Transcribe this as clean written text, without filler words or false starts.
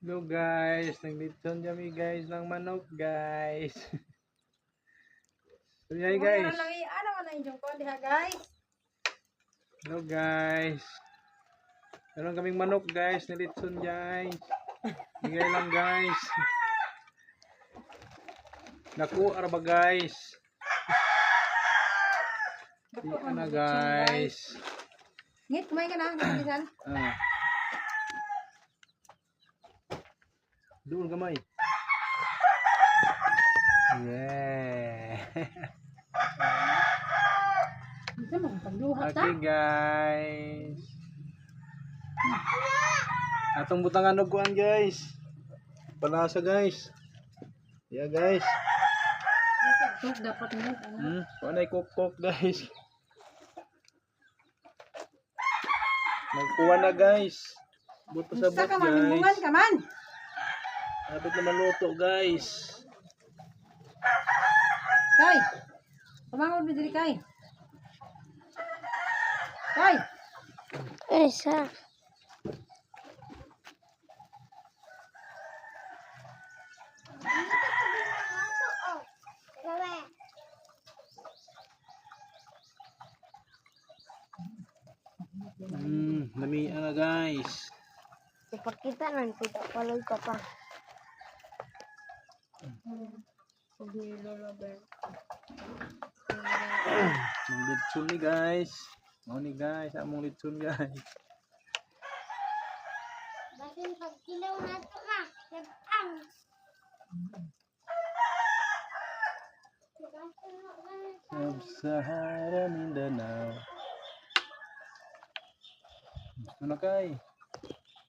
Hello guys, naglitson kami guys ng manok guys. So yay guys. Ano man ang inyong ko diha guys? Hello guys. Meron kaming manok guys, nilitson guys. Bigay lang guys. Naku, araba guys. Iyan na guys. Ngit, kumain ka na. Bisan. Ah. Doon gamay. Yeah. Bisa mo pagluhat ta. Okay guys. Atong butangan og kuan guys. Palasa guys. Yeah guys. Tuk dapat mo ano. Kuanay kok guys. Magkuha na guys. Buto sa Sa bot ka manimungan guys. ka man. Dapat na maluto guys. Kay. Tumangod mi diri kay. Kay. Esa. Lamian na guys. Ipakita lang kita paloy ka pa. Ang litson ni guys. Mo ni guys, among litson guys. Basin pag kilaw na to ma. Nagpang. Sub-Sahara Mindanao. Ano kay?